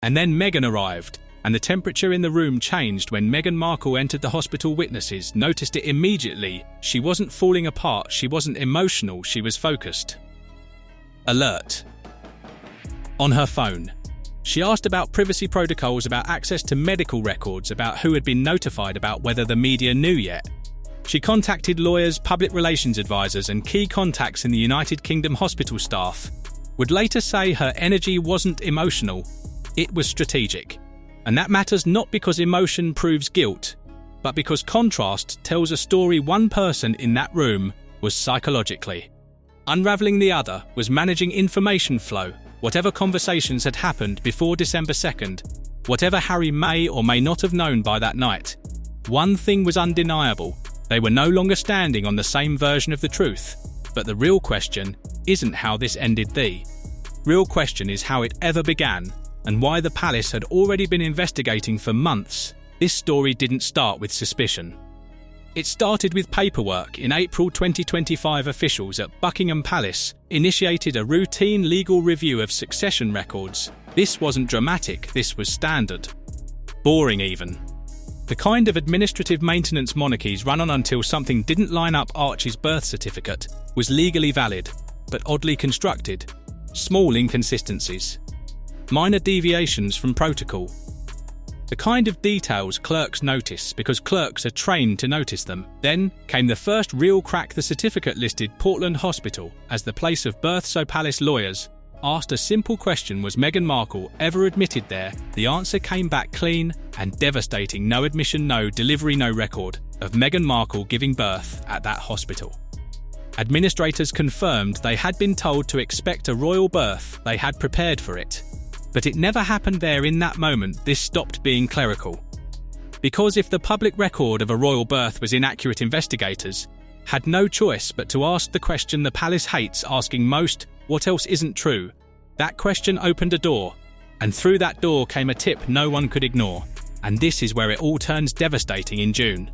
And then Meghan arrived, and the temperature in the room changed when Meghan Markle entered the hospital. Witnesses noticed it immediately. She wasn't falling apart, she wasn't emotional, she was focused. Alert. On her phone, she asked about privacy protocols, about access to medical records, about who had been notified, about whether the media knew yet. She contacted lawyers, public relations advisors, and key contacts in the United Kingdom hospital staff. Would later say her energy wasn't emotional, it was strategic. And that matters not because emotion proves guilt, but because contrast tells a story one person in that room was psychologically. Unraveling the other was managing information flow, whatever conversations had happened before December 2nd, whatever Harry may or may not have known by that night. One thing was undeniable: they were no longer standing on the same version of the truth. But the real question isn't how this ended. The real question is how it ever began, and why the palace had already been investigating for months. This story didn't start with suspicion. It started with paperwork. In April 2025, officials at Buckingham Palace initiated a routine legal review of succession records. This wasn't dramatic, this was standard. Boring even. The kind of administrative maintenance monarchies run on until something didn't line up. Archie's birth certificate was legally valid, but oddly constructed. Small inconsistencies. Minor deviations from protocol. The kind of details clerks notice because clerks are trained to notice them. Then came the first real crack. The certificate listed Portland Hospital as the place of birth, so palace lawyers asked a simple question: was Meghan Markle ever admitted there? The answer came back clean and devastating: no admission, no delivery, no record of Meghan Markle giving birth at that hospital. Administrators confirmed they had been told to expect a royal birth, they had prepared for it. But it never happened there. In that moment, this stopped being clerical. Because if the public record of a royal birth was inaccurate, investigators had no choice but to ask the question the palace hates asking most: what else isn't true? That question opened a door, and through that door came a tip no one could ignore. And this is where it all turns devastating. In June,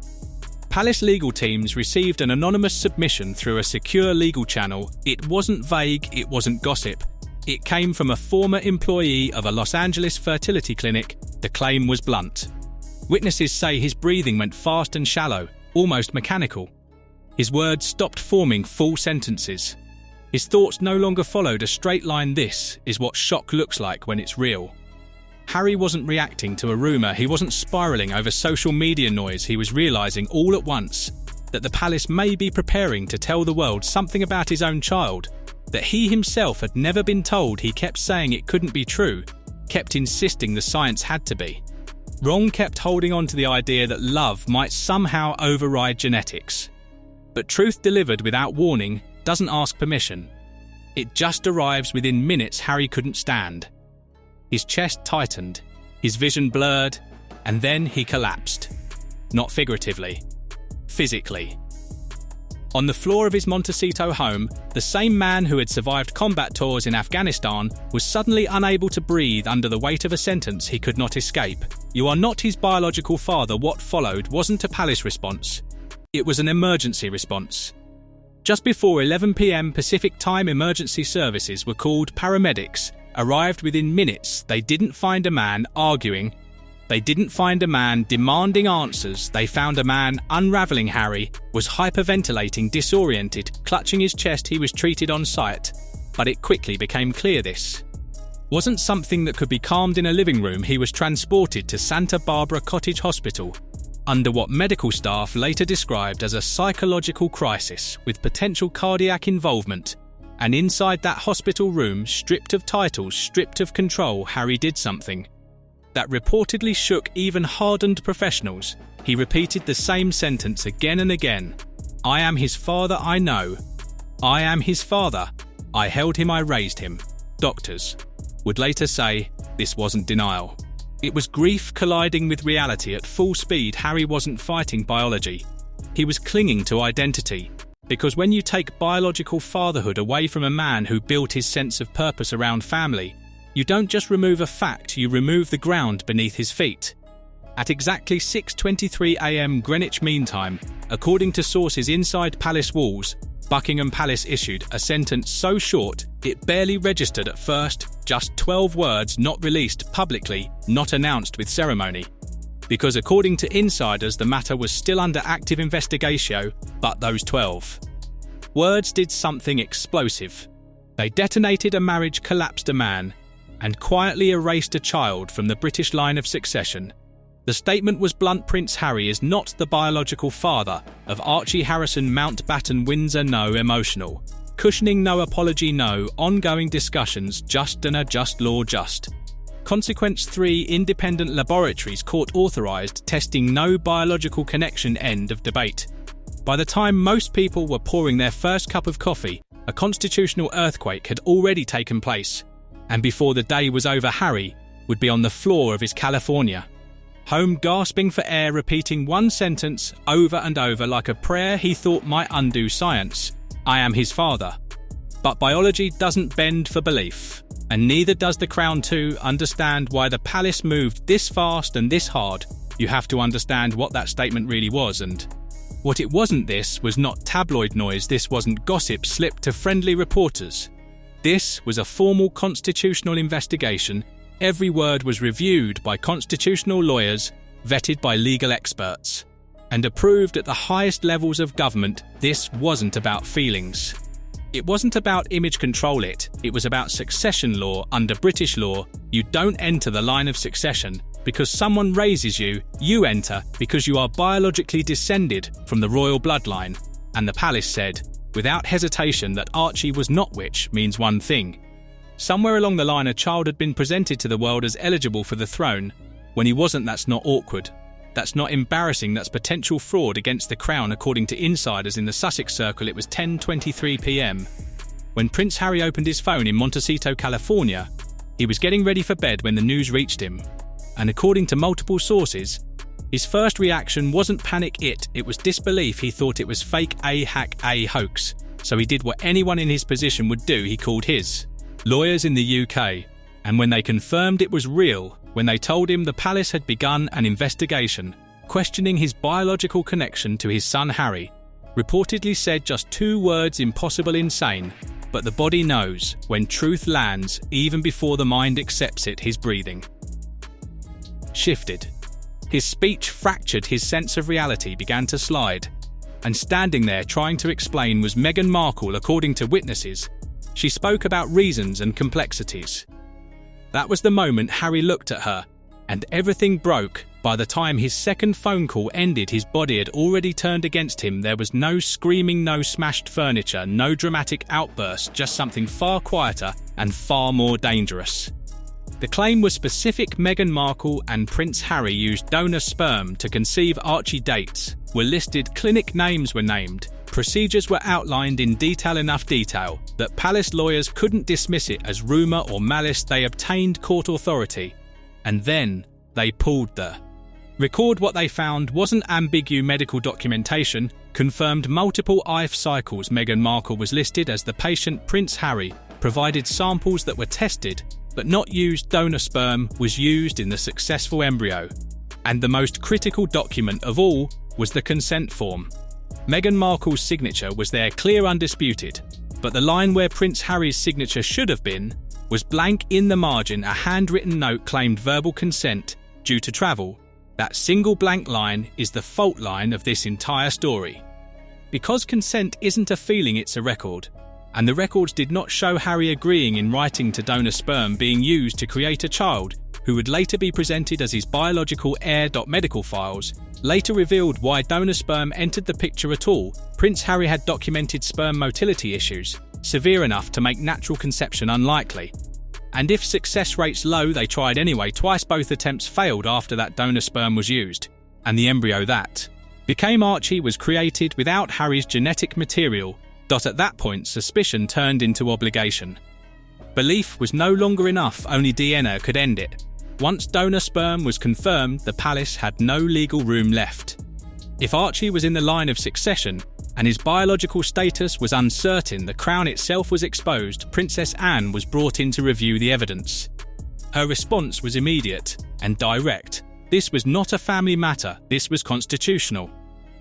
palace legal teams received an anonymous submission through a secure legal channel. It wasn't vague, it wasn't gossip. It came from a former employee of a Los Angeles fertility clinic. The claim was blunt. Witnesses say his breathing went fast and shallow, almost mechanical. His words stopped forming full sentences. His thoughts no longer followed a straight line. This is what shock looks like when it's real. Harry wasn't reacting to a rumour, he wasn't spiralling over social media noise. He was realising all at once that the palace may be preparing to tell the world something about his own child that he himself had never been told. He kept saying it couldn't be true, kept insisting the science had to be. Ron kept holding on to the idea that love might somehow override genetics. But truth delivered without warning doesn't ask permission. It just arrives within minutes. Harry couldn't stand. His chest tightened, his vision blurred, and then he collapsed. Not figuratively, physically. On the floor of his Montecito home, the same man who had survived combat tours in Afghanistan was suddenly unable to breathe under the weight of a sentence he could not escape. "You are not his biological father." What followed wasn't a palace response. It was an emergency response. Just before 11 p.m. Pacific Time, emergency services were called. Paramedics arrived within minutes. They didn't find a man arguing. They didn't find a man demanding answers. They found a man unravelling. Harry was hyperventilating, disoriented, clutching his chest. He was treated on site, but it quickly became clear this wasn't something that could be calmed in a living room. He was transported to Santa Barbara Cottage Hospital under what medical staff later described as a psychological crisis with potential cardiac involvement. And inside that hospital room, stripped of titles, stripped of control, Harry did something that reportedly shook even hardened professionals. He repeated the same sentence again and again. "I am his father, I know. I am his father. I held him, I raised him." Doctors would later say this wasn't denial. It was grief colliding with reality at full speed. Harry wasn't fighting biology. He was clinging to identity. Because when you take biological fatherhood away from a man who built his sense of purpose around family, you don't just remove a fact, you remove the ground beneath his feet. At exactly 6:23 a.m. Greenwich Mean Time, according to sources inside palace walls, Buckingham Palace issued a sentence so short it barely registered at first. Just 12 words not released publicly, not announced with ceremony. Because according to insiders, the matter was still under active investigation, but those 12 words did something explosive. They detonated a marriage, collapsed a man, and quietly erased a child from the British line of succession. The statement was blunt: Prince Harry is not the biological father of Archie Harrison Mountbatten Windsor. No emotional cushioning, no apology, no ongoing discussions, just an just law, just. Consequence: 3 independent laboratories court-authorised testing, no biological connection. End of debate. By the time most people were pouring their first cup of coffee, a constitutional earthquake had already taken place, and before the day was over, Harry would be on the floor of his California home, gasping for air, repeating one sentence over and over like a prayer he thought might undo science: I am his father. But biology doesn't bend for belief, and neither does the Crown. To understand why the palace moved this fast and this hard, you have to understand what that statement really was and what it wasn't. This was not tabloid noise, this wasn't gossip slipped to friendly reporters. This was a formal constitutional investigation. Every word was reviewed by constitutional lawyers, vetted by legal experts, and approved at the highest levels of government. This wasn't about feelings. It wasn't about image control, it was about succession law. Under British law, you don't enter the line of succession because someone raises you, you enter because you are biologically descended from the royal bloodline. And the palace said, without hesitation, that Archie was not, which means one thing. Somewhere along the line, a child had been presented to the world as eligible for the throne. When he wasn't, that's not awkward. That's not embarrassing, that's potential fraud against the Crown. According to insiders in the Sussex Circle, it was 10:23 p.m. when Prince Harry opened his phone in Montecito, California. He was getting ready for bed when the news reached him. And according to multiple sources, his first reaction wasn't panic, it was disbelief. He thought it was fake, a hoax. So he did what anyone in his position would do. He called his lawyers in the UK, and when they confirmed it was real, when they told him the palace had begun an investigation questioning his biological connection to his son Harry, reportedly said just 2 words: impossible, insane, but the body knows when truth lands even before the mind accepts it. His breathing shifted. His speech fractured, his sense of reality began to slide. And standing there trying to explain was Meghan Markle. According to witnesses, she spoke about reasons and complexities. That was the moment Harry looked at her, and everything broke. By the time his second phone call ended, his body had already turned against him. There was no screaming, no smashed furniture, no dramatic outburst, just something far quieter and far more dangerous. The claim was specific. Meghan Markle and Prince Harry used donor sperm to conceive. Archie dates were listed, clinic names were named, procedures were outlined in enough detail that palace lawyers couldn't dismiss it as rumour or malice. They obtained court authority, and then they pulled the record. What they found wasn't ambiguous medical documentation, confirmed multiple IVE cycles. Meghan Markle was listed as the patient. Prince Harry provided samples that were tested but not used. Donor sperm was used in the successful embryo. And the most critical document of all was the consent form. Meghan Markle's signature was there, clear, undisputed, but the line where Prince Harry's signature should have been was blank. In the margin, a handwritten note claimed verbal consent due to travel. That single blank line is the fault line of this entire story. Because consent isn't a feeling, it's a record. And the records did not show Harry agreeing in writing to donor sperm being used to create a child who would later be presented as his biological heir. Medical files later revealed why donor sperm entered the picture at all. Prince Harry had documented sperm motility issues, severe enough to make natural conception unlikely. And if success rates low, they tried anyway. Twice both attempts failed after that donor sperm was used. And the embryo that became Archie was created without Harry's genetic material. At that point, suspicion turned into obligation. Belief was no longer enough, only DNA could end it. Once donor sperm was confirmed, the palace had no legal room left. If Archie was in the line of succession and his biological status was uncertain, the Crown itself was exposed. Princess Anne was brought in to review the evidence. Her response was immediate and direct. This was not a family matter, this was constitutional.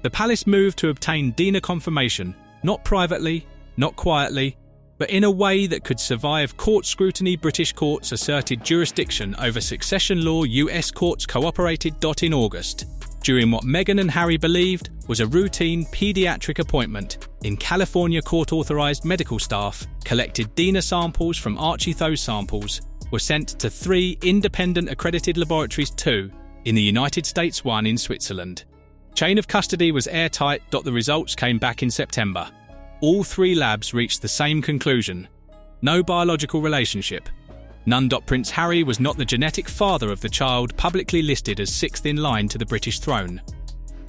The palace moved to obtain DNA confirmation, not privately, not quietly, but in a way that could survive court scrutiny. British courts asserted jurisdiction over succession law. US courts cooperated. In August, during what Meghan and Harry believed was a routine pediatric appointment in California, court-authorized medical staff collected DNA samples from Archie. Those samples were sent to 3 independent accredited laboratories, 2 in the United States, 1 in Switzerland. Chain of custody was airtight. The results came back in September. All 3 labs reached the same conclusion: no biological relationship. None. Prince Harry was not the genetic father of the child publicly listed as 6th in line to the British throne.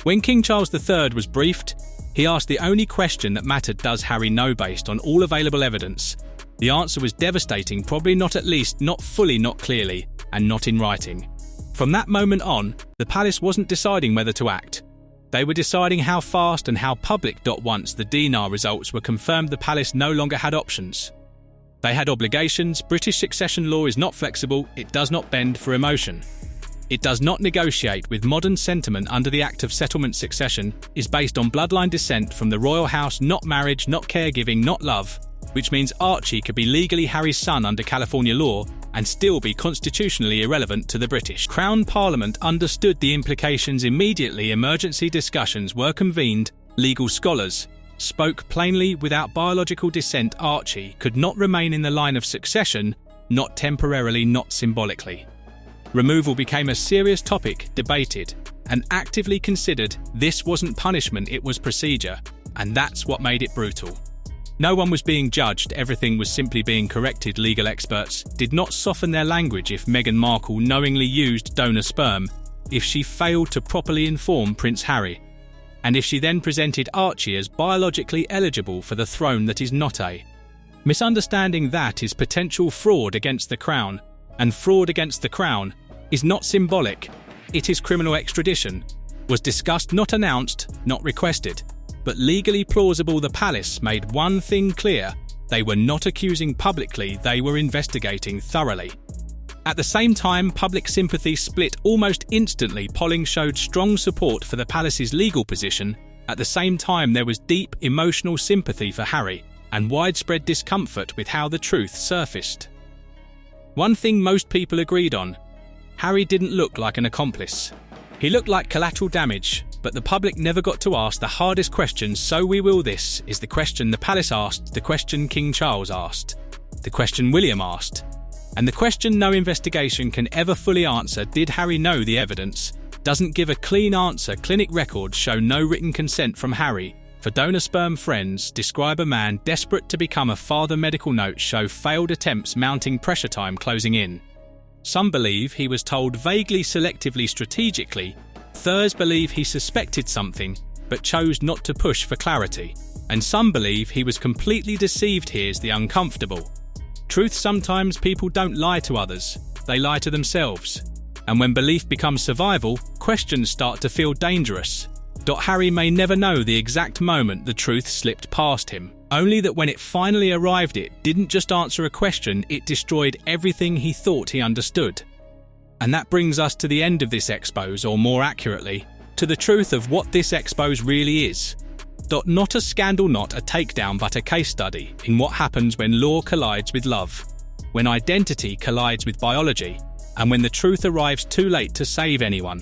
When King Charles III was briefed, he asked the only question that mattered: does Harry know? Based on all available evidence, the answer was devastating: probably not, at least not fully, not clearly, and not in writing. From that moment on, the palace wasn't deciding whether to act. They were deciding how fast and how public. Once the DNA results were confirmed, the palace no longer had options. They had obligations. British succession law is not flexible. It does not bend for emotion. It does not negotiate with modern sentiment. Under the Act of Settlement, succession is based on bloodline descent from the royal house, not marriage, not caregiving, not love, which means Archie could be legally Harry's son under California law and still be constitutionally irrelevant to the British Crown. Parliament understood the implications immediately. Emergency discussions were convened. Legal scholars spoke plainly: without biological descent, Archie could not remain in the line of succession, not temporarily, not symbolically. Removal became a serious topic, debated, and actively considered. This wasn't punishment, it was procedure, and that's what made it brutal. No one was being judged, everything was simply being corrected. Legal experts did not soften their language if Meghan Markle knowingly used donor sperm, if she failed to properly inform Prince Harry, and if she then presented Archie as biologically eligible for the throne. That is not a misunderstanding, that is potential fraud against the crown, and fraud against the crown is not symbolic, it is criminal. Extradition was discussed, not announced, not requested, but legally plausible. The palace made one thing clear: they were not accusing publicly, they were investigating thoroughly. At the same time, public sympathy split almost instantly. Polling showed strong support for the palace's legal position. At the same time, there was deep emotional sympathy for Harry and widespread discomfort with how the truth surfaced. One thing most people agreed on: Harry didn't look like an accomplice. He looked like collateral damage, but the public never got to ask the hardest questions. So we will. This is the question the palace asked, the question King Charles asked, the question William asked, and the question no investigation can ever fully answer. Did Harry know the evidence? Doesn't give a clean answer. Clinic records show no written consent from Harry for donor sperm. Friends describe a man desperate to become a father. Medical notes show failed attempts mounting, pressure time closing in. Some believe he was told vaguely, selectively, strategically. Others believe he suspected something, but chose not to push for clarity. And some believe he was completely deceived. Here's the uncomfortable truth: sometimes people don't lie to others, they lie to themselves. And when belief becomes survival, questions start to feel dangerous. Harry may never know the exact moment the truth slipped past him, only that when it finally arrived, it didn't just answer a question, it destroyed everything he thought he understood. And that brings us to the end of this expose, or more accurately, to the truth of what this expose really is. Not a scandal, not a takedown, but a case study in what happens when law collides with love, when identity collides with biology, and when the truth arrives too late to save anyone.